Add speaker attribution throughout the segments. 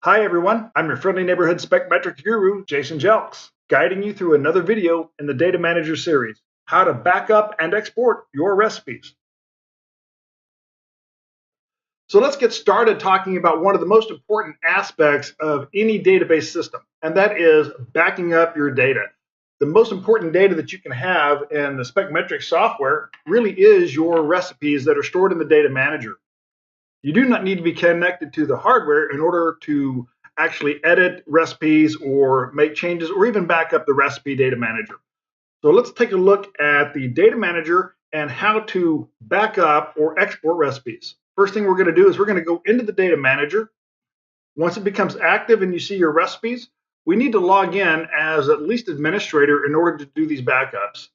Speaker 1: Hi everyone, I'm your friendly neighborhood SpecMetrix guru, Jason Jelks, guiding you through another video in the Data Manager series, how to back up and export your recipes. So let's get started talking about one of the most important aspects of any database system, and that is backing up your data. The most important data that you can have in the SpecMetrix software really is your recipes that are stored in the Data Manager. You do not need to be connected to the hardware in order to actually edit recipes or make changes or even back up the recipe data manager. So let's take a look at the data manager and how to back up or export recipes. First thing we're going to do is we're going to go into the data manager. Once it becomes active and you see your recipes, we need to log in as at least administrator in order to do these backups.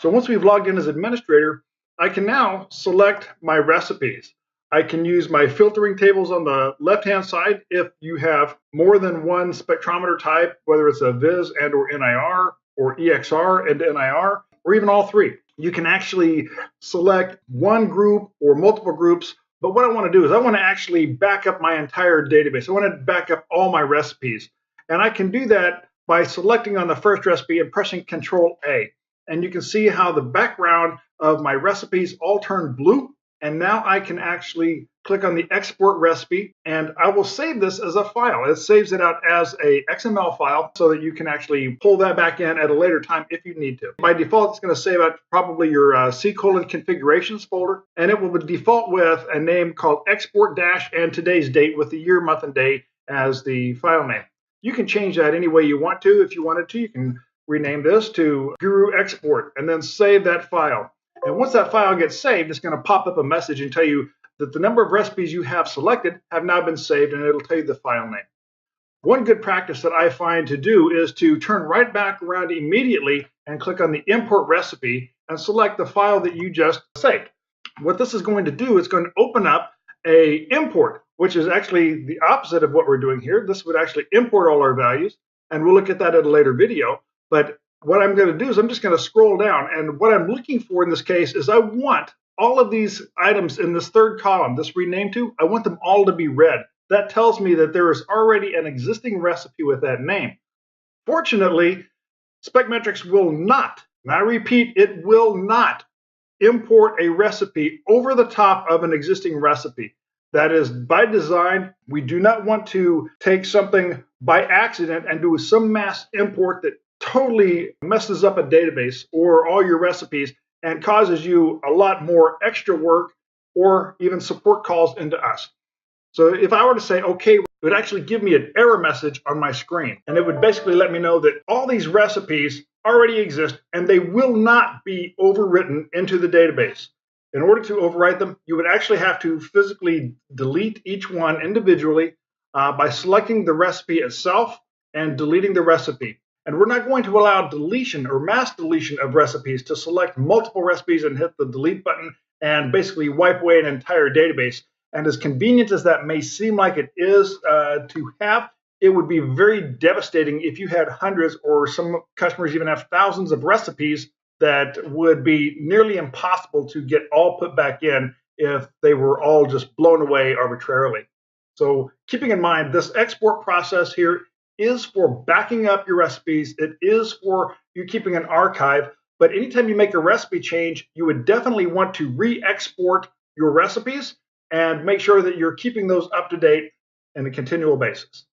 Speaker 1: So once we've logged in as administrator, I can now select my recipes. I can use my filtering tables on the left-hand side if you have more than one spectrometer type, whether it's a Viz and or NIR or EXR and NIR, or even all three. You can actually select one group or multiple groups, but what I want to do is I want to actually back up my entire database. I want to back up all my recipes, and I can do that by selecting on the first recipe and pressing Control A. And you can see how the background of my recipes all turn blue. And now I can actually click on the export recipe and I will save this as a file. It saves it out as a XML file so that you can actually pull that back in at a later time if you need to. By default, it's going to save out probably your C:configurations folder, and it will default with a name called export dash and today's date with the year, month, and day as the file name. You can change that any way you want to. If you wanted to, you can rename this to Guru Export and then save that file. And once that file gets saved, it's going to pop up a message and tell you that the number of recipes you have selected have now been saved, and it'll tell you the file name. One good practice that I find to do is to turn right back around immediately and click on the import recipe and select the file that you just saved. What this is going to do is going to open up a import, which is actually the opposite of what we're doing here. This would actually import all our values, and we'll look at that in a later video. But what I'm going to do is I'm just going to scroll down, and what I'm looking for in this case is I want all of these items in this third column, this rename to, I want them all to be red. That tells me that there is already an existing recipe with that name. Fortunately, SpecMetrix will not, and I repeat, it will not import a recipe over the top of an existing recipe. That is by design. We do not want to take something by accident and do some mass import that totally messes up a database or all your recipes and causes you a lot more extra work or even support calls into us. So if I were to say, okay, it would actually give me an error message on my screen, and it would basically let me know that all these recipes already exist and they will not be overwritten into the database. In order to overwrite them, you would actually have to physically delete each one individually by selecting the recipe itself and deleting the recipe. And we're not going to allow deletion or mass deletion of recipes to select multiple recipes and hit the delete button and basically wipe away an entire database. And as convenient as that may seem like it is to have, it would be very devastating if you had hundreds or some customers even have thousands of recipes that would be nearly impossible to get all put back in if they were all just blown away arbitrarily. So keeping in mind, this export process here is for backing up your recipes. It is for you keeping an archive, but anytime you make a recipe change, you would definitely want to re-export your recipes and make sure that you're keeping those up to date on a continual basis.